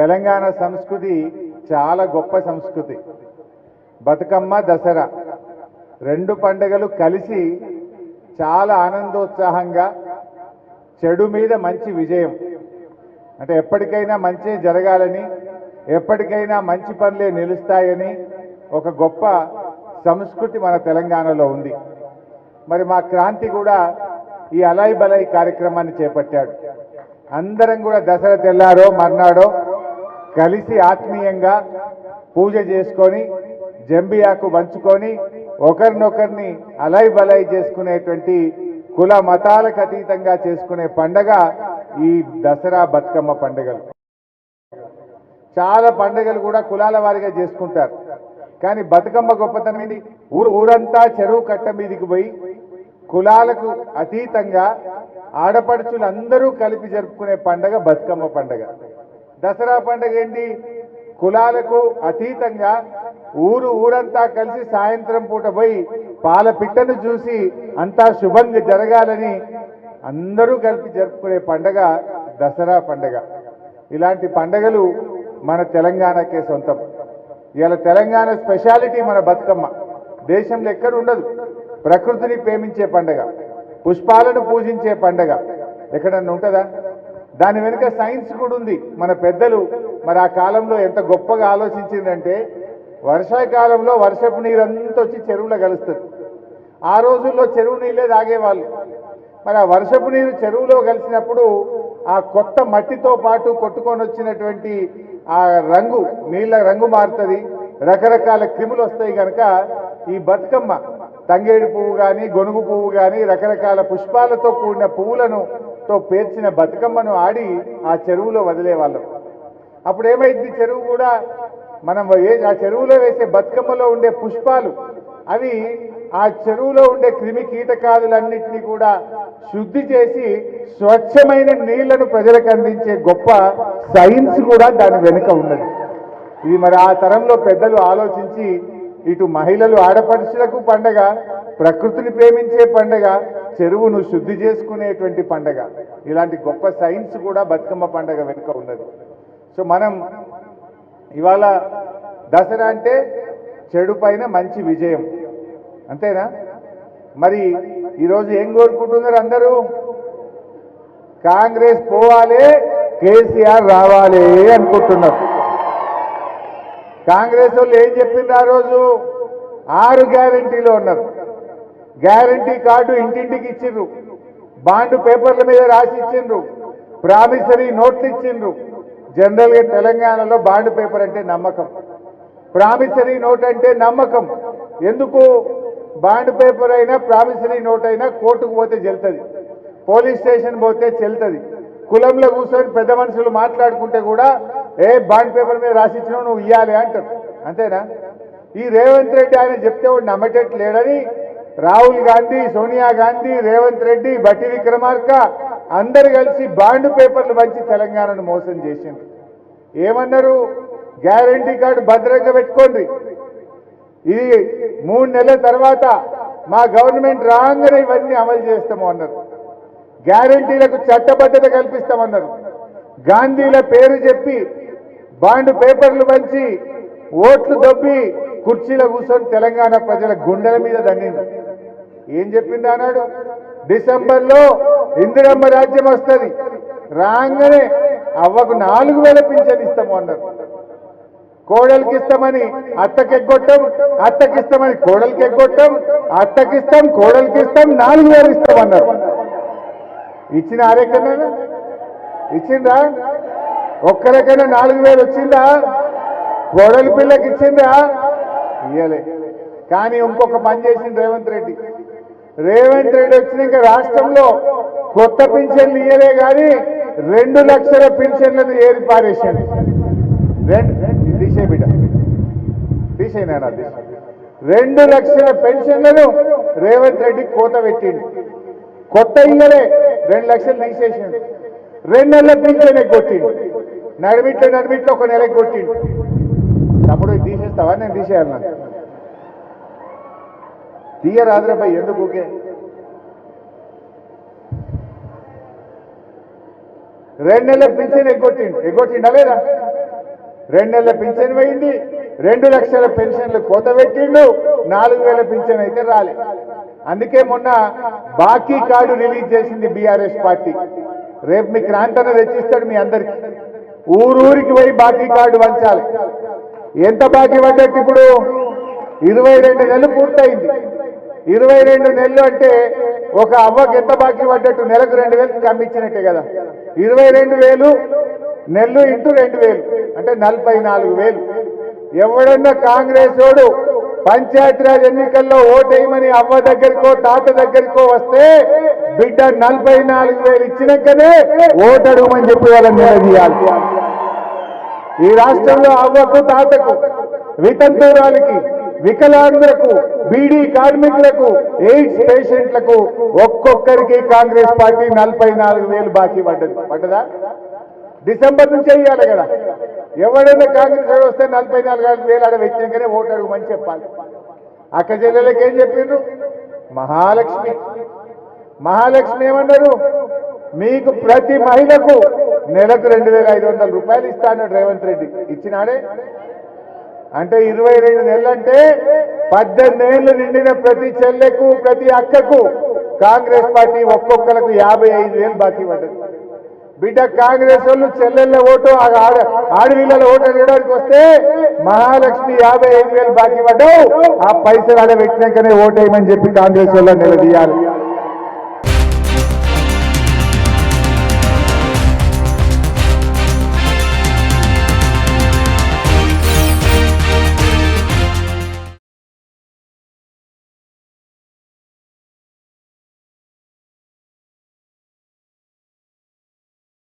తెలంగాణ సంస్కృతి చాలా గొప్ప సంస్కృతి. బతుకమ్మ, దసరా రెండు పండుగలు కలిసి చాలా ఆనందోత్సాహంగా చెడు మీద మంచి విజయం, అంటే ఎప్పటికైనా మంచి జరగాలని, ఎప్పటికైనా మంచి పనులే నిలుస్తాయని ఒక గొప్ప సంస్కృతి మన తెలంగాణలో ఉంది. మరి మా క్రాంతి కూడా ఈ అలయ్ బలయ్ కార్యక్రమాన్ని చేపట్టాడు. అందరం కూడా దసరా తెల్లారో మర్నాడో కలిసి ఆత్మీయంగా పూజ చేసుకొని జంబియాకు పంచుకొని ఒకరినొకరిని అలయ్ బలయ్ చేసుకునేటువంటి కుల మతాలకు అతీతంగా చేసుకునే పండగ ఈ దసరా బతుకమ్మ పండుగలు. చాలా పండుగలు కూడా కులాల వారిగా చేసుకుంటారు, కానీ బతుకమ్మ గొప్పతనం ఏంటి? ఊరంతా చెరువు కట్ట మీదికి పోయి కులాలకు అతీతంగా ఆడపడుచులందరూ కలిపి జరుపుకునే పండగ బతుకమ్మ పండగ. దసరా పండగ ఏంటి? కులాలకు అతీతంగా ఊరంతా కలిసి సాయంత్రం పూట పోయి పాల పిట్టను చూసి అంతా శుభంగా జరగాలని అందరూ కలిపి జరుపుకునే పండగ దసరా పండగ. ఇలాంటి పండగలు మన తెలంగాణకే సొంతం. ఇవాళ తెలంగాణ స్పెషాలిటీ మన బతుకమ్మ. దేశంలో ఎక్కడ ఉండదు. ప్రకృతిని ప్రేమించే పండగ, పుష్పాలను పూజించే పండగ ఎక్కడన్నా ఉంటుందా? దాని వెనుక సైన్స్ కూడా ఉంది. మన పెద్దలు మరి ఆ కాలంలో ఎంత గొప్పగా ఆలోచించిందంటే, వర్షాకాలంలో వర్షపు నీరంతా వచ్చి చెరువులో కలుస్తుంది. ఆ రోజుల్లో చెరువు నీళ్ళే తాగేవాళ్ళు. మరి ఆ వర్షపు నీరు చెరువులో కలిసినప్పుడు ఆ కొత్త మట్టితో పాటు కొట్టుకొని వచ్చినటువంటి ఆ రంగు, నీళ్ళ రంగు మారుతుంది, రకరకాల క్రిములు వస్తాయి. కనుక ఈ బతుకమ్మ తంగేడు పువ్వు కానీ, గొనుగు పువ్వు కానీ, రకరకాల పుష్పాలతో కూడిన పువ్వులను పేర్చిన బతుకమ్మను ఆడి ఆ చెరువులో వదిలేవాళ్ళం. అప్పుడు ఏమైంది? చెరువు కూడా మనం ఆ చెరువులో వేసే బతుకమ్మలో ఉండే పుష్పాలు అవి ఆ చెరువులో ఉండే క్రిమి కీటకాదులన్నింటినీ కూడా శుద్ధి చేసి స్వచ్ఛమైన నీళ్లను ప్రజలకు అందించే గొప్ప సైన్స్ కూడా దాని వెనుక ఉన్నది. ఇది మరి ఆ తరంలో పెద్దలు ఆలోచించి ఇటు మహిళలు ఆడపడుచులకు పండగ, ప్రకృతిని ప్రేమించే పండగ, చెరువును శుద్ధి చేసుకునేటువంటి పండగ, ఇలాంటి గొప్ప సైన్స్ కూడా బతుకమ్మ పండగ వెనుక ఉన్నది. సో మనం ఇవాళ దసరా అంటే చెడు పైన మంచి విజయం, అంతేనా? మరి ఈరోజు ఏం కోరుకుంటున్నారు అందరూ? కాంగ్రెస్ పోవాలి, కేసీఆర్ రావాలి అనుకుంటున్నారు. కాంగ్రెస్ వాళ్ళు ఏం చెప్పింది? ఆ రోజు 6 గ్యారంటీలు ఉన్నారు. గ్యారంటీ కార్డు ఇంటింటికి ఇచ్చిండ్రు, బాండ్ పేపర్ల మీద రాసి ఇచ్చిండ్రు, ప్రామిసరీ నోట్లు ఇచ్చిండ్రు. జనరల్గా తెలంగాణలో బాండ్ పేపర్ అంటే నమ్మకం, ప్రామిసరీ నోట్ అంటే నమ్మకం. ఎందుకు? బాండ్ పేపర్ అయినా ప్రామిసరీ నోట్ అయినా కోర్టుకు పోతే చెల్తుంది, పోలీస్ స్టేషన్ పోతే చెల్తుంది. కులంలో కూర్చొని పెద్ద మనుషులు మాట్లాడుకుంటే కూడా బాండ్ పేపర్ మీద రాసిచ్చినావు నువ్వు ఇయ్యాలి అంటారు, అంతేనా? ఈ రేవంత్ రెడ్డి ఆయన చెప్తే వాడు నమ్మేటట్టు లేడని రాహుల్ గాంధీ, సోనియా గాంధీ, రేవంత్ రెడ్డి, బట్టి విక్రమార్క అందరు కలిసి బాండ్ పేపర్లు పంచి తెలంగాణను మోసం చేసింది. ఏమన్నారు? గ్యారంటీ కార్డు భద్రంగా పెట్టుకోండి, ఇది 3 నెలల తర్వాత మా గవర్నమెంట్ రాగానే ఇవన్నీ అమలు చేస్తాము అన్నారు. గ్యారంటీలకు చట్టబద్ధత కల్పిస్తామన్నారు. గాంధీల పేరు చెప్పి బాండ్ పేపర్లు పంచి ఓట్లు దొబ్బి కుర్చీలో కూర్చొని తెలంగాణ ప్రజల గుండెల మీద దండింది. ఏం చెప్పింది అన్నాడు? డిసెంబర్లో ఇందిరమ్మ రాజ్యం వస్తుంది, రాగానే అవ్వకు 4000 పింఛన్ ఇస్తాము అన్నారు. కోడలికి ఇస్తామని అత్తకెగ్గొట్టం, అత్తకిస్తామని కోడలికి ఎగ్గొట్టం, అత్తకిస్తాం కోడలికి ఇస్తాం 4000 ఇస్తామన్నారు. ఇచ్చిన ఆరేకన్నా ఇచ్చిందా? ఒక్కరికైనా 4000 వచ్చిందా? కోడలి పిల్లకి ఇచ్చిందా? ఇయ్యలే. కానీ ఇంకొక పని చేసింది రేవంత్ రెడ్డి. రేవంత్ రెడ్డి వచ్చినాక రాష్ట్రంలో కొత్త పింఛన్లు ఇయ్యలే కానీ 2 లక్షల పింఛన్లను ఏరి పారేసాడు. తీసే బిడ్డ తీసేనా? 2 లక్షల పెన్షన్లను రేవంత్ రెడ్డి కోత పెట్టిండు. కొత్త ఇయ్యలే, 2 లక్షలు తీసేసిండు. 2 నెలల పింఛన్ ఎగ్గొట్టిండు. నడిమిట్లో 1 నెల ఎగ్గొట్టిండు. తప్పుడు తీసేస్తావా? నేను తీసేయాలన్నా తీయరాదురా ఎందుకు? ఓకే, 2 నెలల పింఛన్ ఎగ్గొట్టిండా లేదా? 2 నెలల పింఛన్ పోయింది, 2 లక్షల పెన్షన్లు కోత పెట్టిండు, 4,000 పింఛన్ అయితే రాలే. అందుకే మొన్న బాకీ కార్డు రిలీజ్ చేసింది బీఆర్ఎస్ పార్టీ. రేపు మీ క్రాంతన తెచ్చిస్తాడు మీ అందరికి. ఊరూరికి పోయి బాకీ కార్డు వంచాలి. ఎంత బాకీ పడ్డట్టు ఇప్పుడు 22 నెలలు పూర్తయింది. 22 నెలలు అంటే ఒక అవ్వకి ఎంత బాకీ పడ్డట్టు? నెలకు 2,000 కమ్మిచ్చినట్టే కదా. 22,000 నెలలు ఇంటూ 2,000 అంటే 44,000. ఎవడన్నా కాంగ్రెస్ వాడు పంచాయతీరాజ్ ఎన్నికల్లో ఓటేయమని అవ్వ దగ్గరికో తాత దగ్గరికో వస్తే బిడ్డ 44,000 ఇచ్చినాకనే ఓటు అడుగుమని చెప్పి వాళ్ళని నిలదీయాలి. ఈ రాష్ట్రంలో అవ్వకు తాతకు, వితంతువురాలికి, వికలాంగులకు, బీడీ కార్మికులకు, ఎయిడ్స్ పేషెంట్లకు ఒక్కొక్కరికి కాంగ్రెస్ పార్టీ 44,000 బాకీ పడ్డదా? డిసెంబర్ నుంచి వేయాలి కదా. ఎవడైనా కాంగ్రెస్ వస్తే 44,000 ఆడ వెచ్చాకనే ఓటు అడుగుమని చెప్పాలి. అక్క చెల్లెలకి ఏం చెప్పిండ్రు? మహాలక్ష్మి ఏమన్నారు? మీకు ప్రతి మహిళకు నెలకు 2,500 రూపాయలు ఇస్తా అన్నాడు రేవంత్ రెడ్డి. ఇచ్చినాడే? అంటే 22 నెలలు అంటే 18 ఏళ్లు నిండిన ప్రతి చెల్లెకు ప్రతి అక్కకు కాంగ్రెస్ పార్టీ ఒక్కొక్కలకు 55,000 బాకీ పడ్డది. బిడ్డ కాంగ్రెస్ వాళ్ళు చెల్లెళ్ళ ఓటు ఆడవిళ్ళ ఓటు అడగడానికి వస్తే మహాలక్ష్మి 55,000 బాకీ పడ్డావు. ఆ పైసలు ఆడ పెట్టినాకనే ఓటేయమని చెప్పి కాంగ్రెస్ వాళ్ళని నిలదీయాలి.